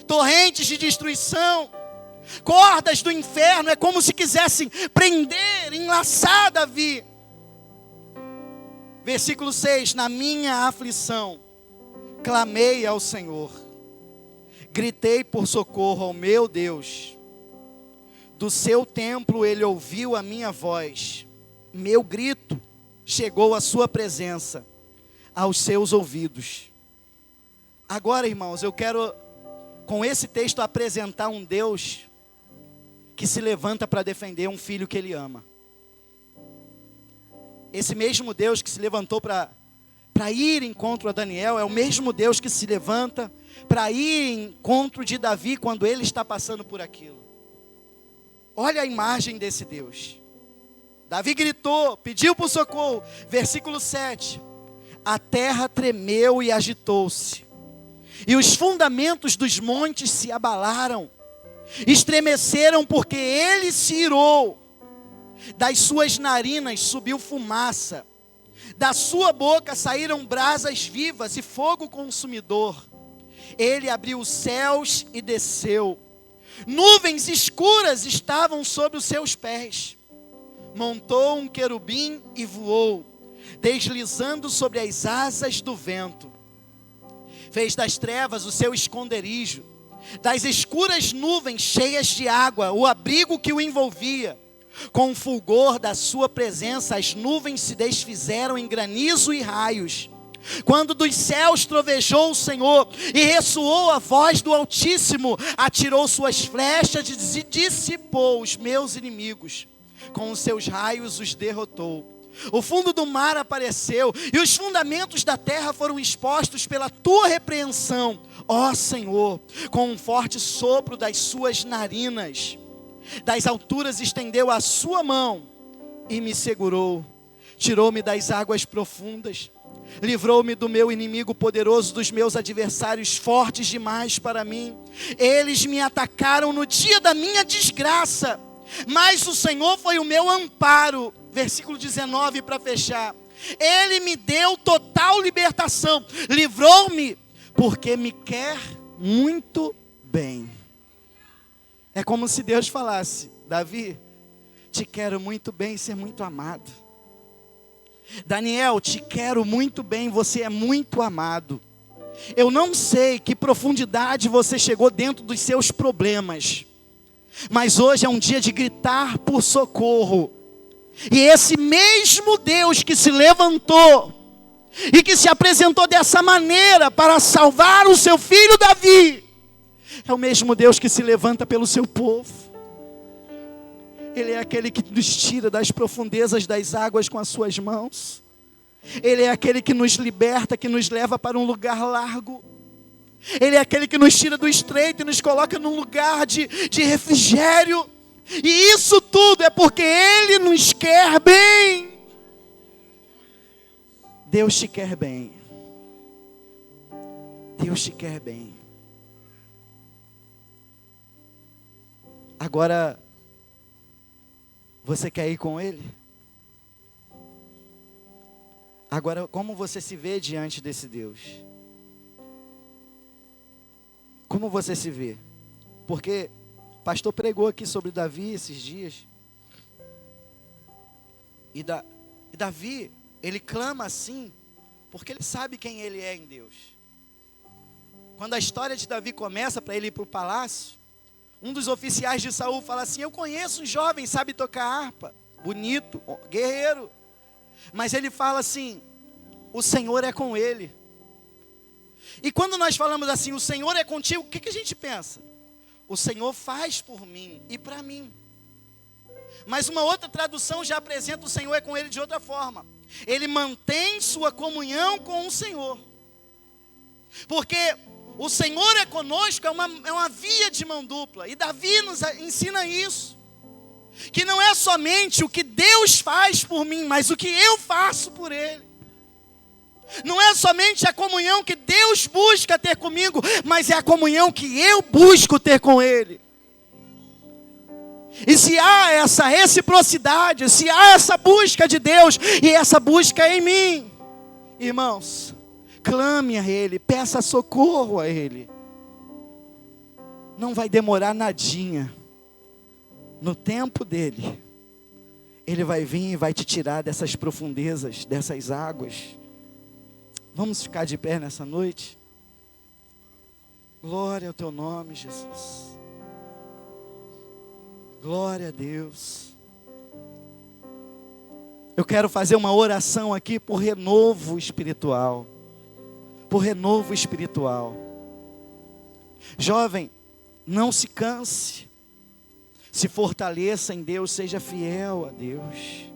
torrentes de destruição, cordas do inferno. É como se quisessem prender, enlaçar Davi. Versículo 6: na minha aflição, clamei ao Senhor, gritei por socorro ao meu Deus. Do seu templo ele ouviu a minha voz, meu grito chegou à sua presença, aos seus ouvidos. Agora, irmãos, eu quero, com esse texto, apresentar um Deus que se levanta para defender um filho que ele ama. Esse mesmo Deus que se levantou para ir em encontro a Daniel, é o mesmo Deus que se levanta para ir em encontro de Davi quando ele está passando por aquilo. Olha a imagem desse Deus. Davi gritou, pediu por socorro. Versículo 7: a terra tremeu e agitou-se, e os fundamentos dos montes se abalaram, estremeceram porque ele se irou. Das suas narinas subiu fumaça, da sua boca saíram brasas vivas e fogo consumidor. Ele abriu os céus e desceu, nuvens escuras estavam sobre os seus pés. Montou um querubim e voou, deslizando sobre as asas do vento. Fez das trevas o seu esconderijo, das escuras nuvens cheias de água o abrigo que o envolvia. Com o fulgor da sua presença, as nuvens se desfizeram em granizo e raios. Quando dos céus trovejou o Senhor e ressoou a voz do Altíssimo, atirou suas flechas e dissipou os meus inimigos. Com os seus raios os derrotou. O fundo do mar apareceu e os fundamentos da terra foram expostos pela tua repreensão, ó Senhor, com um forte sopro das suas narinas. Das alturas estendeu a sua mão e me segurou. Tirou-me das águas profundas. Livrou-me do meu inimigo poderoso, dos meus adversários fortes demais para mim. Eles me atacaram no dia da minha desgraça, mas o Senhor foi o meu amparo. Versículo 19 para fechar. Ele me deu total libertação. Livrou-me porque me quer muito bem. É como se Deus falasse: Davi, te quero muito bem, ser muito amado. Daniel, te quero muito bem, você é muito amado. Eu não sei que profundidade você chegou dentro dos seus problemas, mas hoje é um dia de gritar por socorro. E esse mesmo Deus que se levantou e que se apresentou dessa maneira para salvar o seu filho Davi, é o mesmo Deus que se levanta pelo seu povo. Ele é aquele que nos tira das profundezas das águas com as suas mãos. Ele é aquele que nos liberta, que nos leva para um lugar largo. Ele é aquele que nos tira do estreito e nos coloca num lugar de refrigério. E isso tudo é porque Ele nos quer bem. Deus te quer bem. Deus te quer bem. Agora, você quer ir com Ele? Agora, como você se vê diante desse Deus? Como você se vê? Porque o pastor pregou aqui sobre Davi esses dias. E Davi, ele clama assim, porque ele sabe quem ele é em Deus. Quando a história de Davi começa para ele ir para o palácio, um dos oficiais de Saul fala assim: eu conheço um jovem, sabe tocar harpa, bonito, guerreiro. Mas ele fala assim: o Senhor é com ele. E quando nós falamos assim, o Senhor é contigo, o que a gente pensa? O Senhor faz por mim e para mim. Mas uma outra tradução já apresenta o Senhor é com ele de outra forma. Ele mantém sua comunhão com o Senhor. Porque o Senhor é conosco, é uma via de mão dupla. E Davi nos ensina isso. Que não é somente o que Deus faz por mim, mas o que eu faço por Ele. Não é somente a comunhão que Deus busca ter comigo, mas é a comunhão que eu busco ter com Ele. E se há essa reciprocidade, se há essa busca de Deus, e essa busca em mim, irmãos, clame a Ele, peça socorro a Ele. Não vai demorar nadinha. No tempo dEle, Ele vai vir e vai te tirar dessas profundezas, dessas águas. Vamos ficar de pé nessa noite? Glória ao Teu nome, Jesus. Glória a Deus. Eu quero fazer uma oração aqui por renovo espiritual. Por renovo espiritual. Jovem, não se canse. Se fortaleça em Deus, seja fiel a Deus.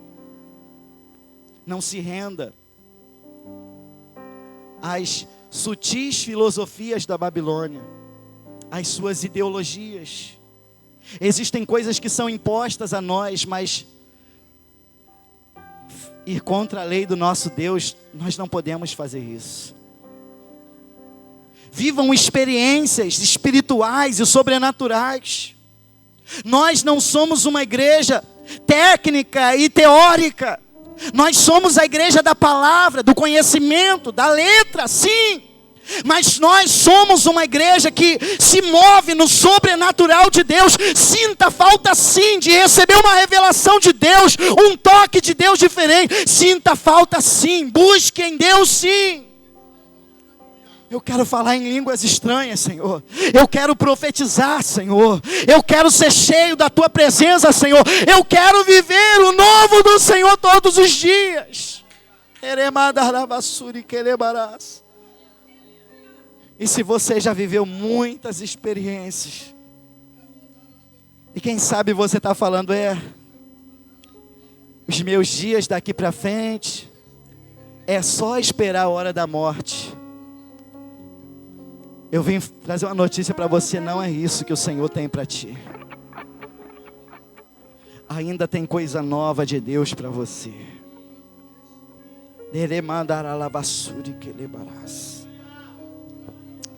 Não se renda às sutis filosofias da Babilônia, às suas ideologias. Existem coisas que são impostas a nós, mas ir contra a lei do nosso Deus, nós não podemos fazer isso. Vivam experiências espirituais e sobrenaturais. Nós não somos uma igreja técnica e teórica. Nós somos a igreja da palavra, do conhecimento, da letra, sim. Mas nós somos uma igreja que se move no sobrenatural de Deus. Sinta falta sim de receber uma revelação de Deus, um toque de Deus diferente. Sinta falta sim, busque em Deus sim. Eu quero falar em línguas estranhas, Senhor. Eu quero profetizar, Senhor. Eu quero ser cheio da Tua presença, Senhor. Eu quero viver o novo do Senhor todos os dias. E se você já viveu muitas experiências, e quem sabe você está falando, os meus dias daqui para frente, é só esperar a hora da morte. Eu vim trazer uma notícia para você, não é isso que o Senhor tem para ti. Ainda tem coisa nova de Deus para você.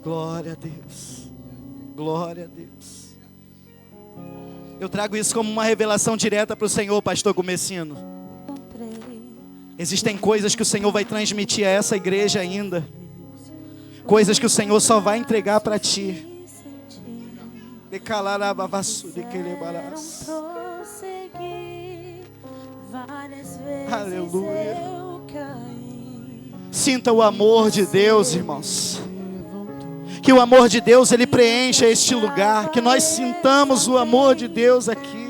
Glória a Deus. Glória a Deus. Eu trago isso como uma revelação direta para o Senhor, pastor Gomecino. Existem coisas que o Senhor vai transmitir a essa igreja ainda. Coisas que o Senhor só vai entregar para ti. Aleluia. Sinta o amor de Deus, irmãos. Que o amor de Deus, Ele preencha este lugar. Que nós sintamos o amor de Deus aqui.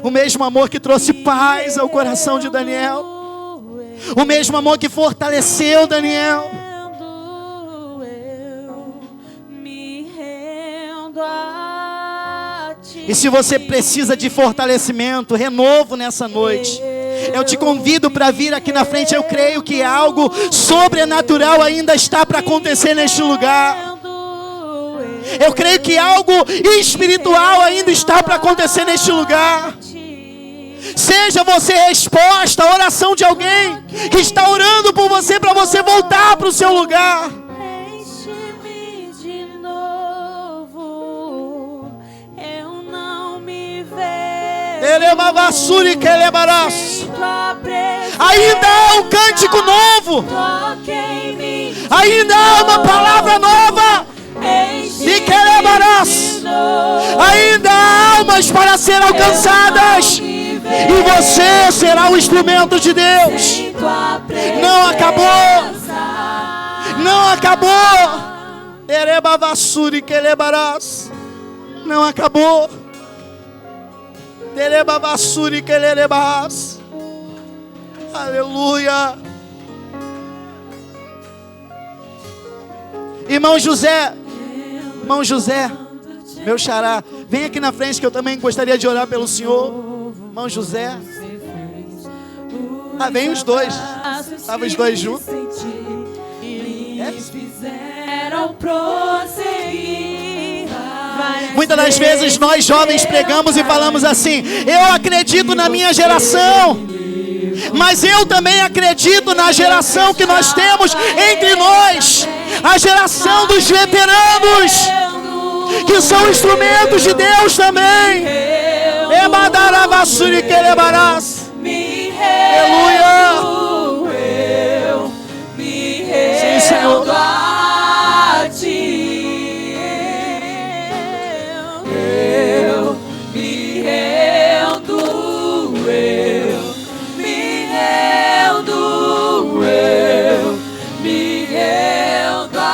O mesmo amor que trouxe paz ao coração de Daniel. O mesmo amor que fortaleceu Daniel. Eu me rendo a E se você precisa de fortalecimento, renovo nessa noite, eu te convido para vir aqui na frente. Eu creio que algo sobrenatural ainda está para acontecer neste lugar. Eu creio que algo espiritual ainda está para acontecer neste lugar. Seja você resposta à oração de alguém que está orando por você, para você voltar para o seu lugar. Enche-me de novo, eu não me vejo. Ainda há um cântico novo, ainda há uma palavra nova. Ainda há almas para ser alcançadas, e você será o instrumento de Deus. Não acabou, não acabou. Não acabou. Aleluia. Irmão José, meu xará, vem aqui na frente que eu também gostaria de orar pelo senhor. Irmão José. Vem os dois. Estavam os dois juntos. Muitas das vezes nós jovens pregamos e falamos assim: eu acredito na minha geração, mas eu também acredito na geração que nós temos entre nós, a geração dos veteranos, que são instrumentos de Deus também. Aleluia. Sim, Senhor.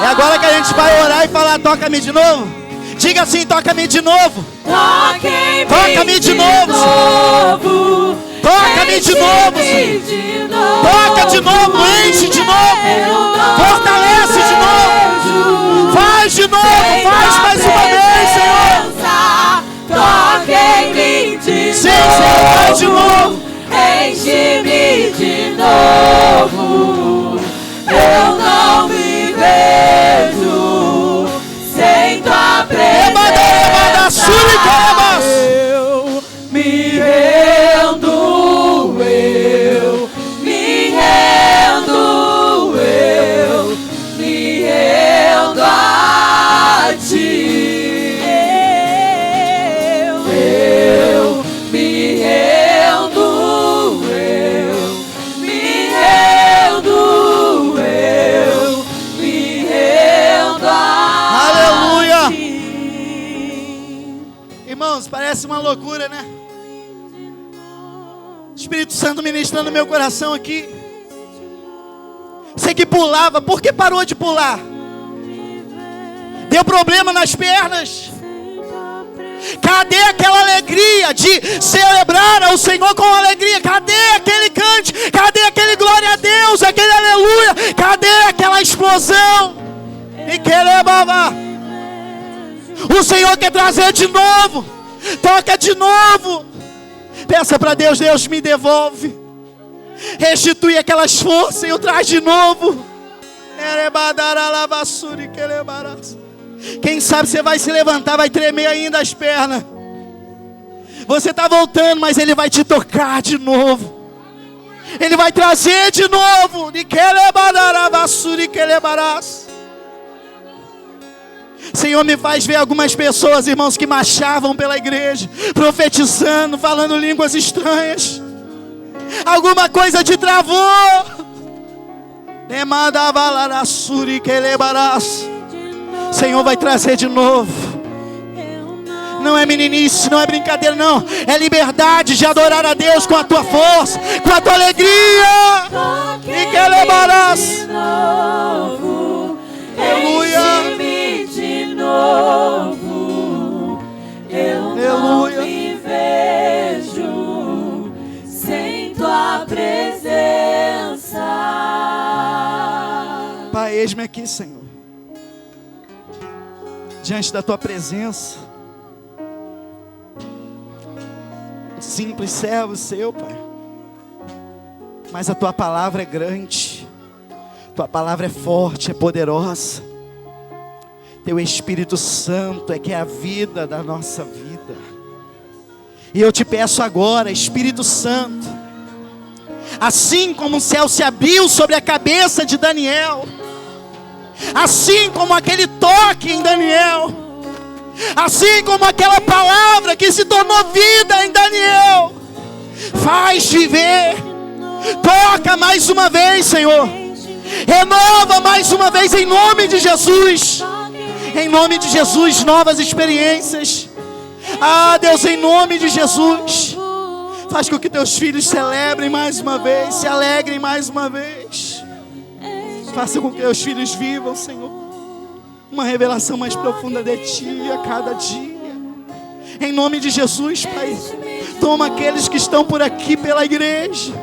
É agora que a gente vai orar e falar: toca-me de novo. Diga assim: toca-me de novo. Toca-me de novo. Toca-me de novo. Toca de novo, enche de novo, fortalece de novo, faz de novo, faz mais uma vez, Senhor. Toque-me de Sim, Senhor, faz de novo. Enche-me de novo, eu não me vejo sem tua presença. Eu me rendo, eu me rendo, eu me rendo a ti. Eu me rendo, eu me rendo, eu me rendo a Aleluia. ti. Irmãos, parece uma loucura, né? Espírito Santo ministrando no meu coração aqui. Você que pulava, por que parou de pular? Deu problema nas pernas? Cadê aquela alegria de celebrar ao Senhor com alegria? Cadê aquele cante? Cadê aquele glória a Deus? Aquele aleluia? Cadê aquela explosão? E querebava. O Senhor quer trazer de novo. Toca de novo. Peça para Deus: Deus, me devolve. Restitui aquelas forças e eu traz de novo. Quem sabe você vai se levantar, vai tremer ainda as pernas. Você está voltando, mas Ele vai te tocar de novo. Ele vai trazer de novo. Senhor, me faz ver algumas pessoas, irmãos, que marchavam pela igreja, profetizando, falando línguas estranhas. Alguma coisa te travou. Senhor vai trazer de novo. Não é meninice, não é brincadeira, não. É liberdade de adorar a Deus com a tua força, com a tua alegria. E que levarás. Aleluia. De novo, eu não me vejo sem tua presença. Pai, eis-me aqui, Senhor, diante da tua presença. simples servo seu, Pai. Mas a tua palavra é grande. Tua palavra é forte, é poderosa. Teu Espírito Santo é que é a vida da nossa vida. E eu te peço agora, Espírito Santo, assim como o céu se abriu sobre a cabeça de Daniel, assim como aquele toque em Daniel, assim como aquela palavra que se tornou vida em Daniel, faz viver, toca mais uma vez, Senhor, renova mais uma vez em nome de Jesus. Em nome de Jesus, novas experiências. Ah, Deus, em nome de Jesus, faz com que teus filhos celebrem mais uma vez, se alegrem mais uma vez. Faça com que teus filhos vivam, Senhor, uma revelação mais profunda de Ti a cada dia. Em nome de Jesus, Pai, toma aqueles que estão por aqui pela igreja,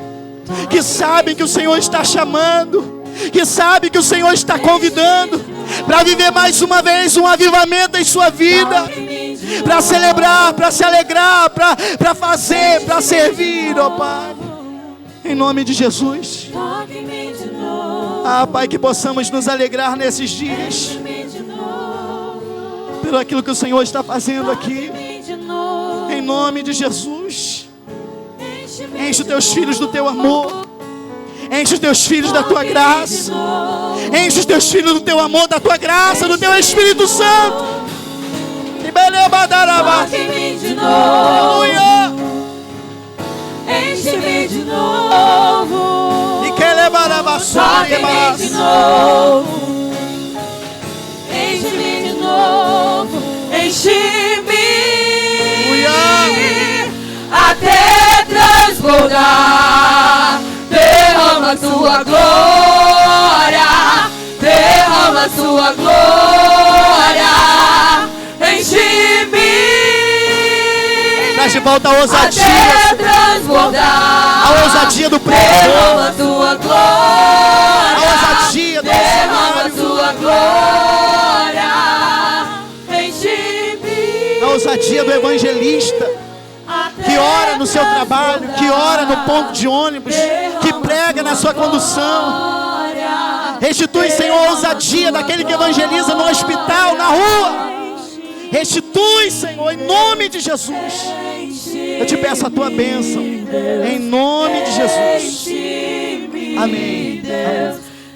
que sabem que o Senhor está chamando, que sabem que o Senhor está convidando para viver mais uma vez um avivamento em sua vida, para celebrar, para se alegrar, para fazer, para servir, ó Pai, em nome de Jesus. Ah, Pai, que possamos nos alegrar nesses dias pelo aquilo que o Senhor está fazendo aqui, em nome de Jesus. Enche os teus filhos do teu amor, enche os teus filhos da tua graça, enche os teus filhos do teu amor, da tua graça, do teu Espírito Santo. Toque-me de novo, enche-me de novo, toque-me de novo, enche-me de novo, enche-me até transbordar. Derrama tua glória, derrama tua glória, enche-me. Traz de volta a ousadia, até transbordar. a ousadia do pregador, Derrama tua glória, a ousadia do derrama missionário, tua glória, enche-me. a ousadia do evangelista, que ora no seu trabalho, que ora no ponto de ônibus, que prega na sua condução. Restitui, Senhor, a ousadia daquele que evangeliza no hospital, na rua. Restitui, Senhor, em nome de Jesus. Eu te peço a tua bênção, em nome de Jesus. Amém. Amém.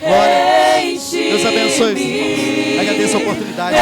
Glória. Deus abençoe. Agradeço a oportunidade.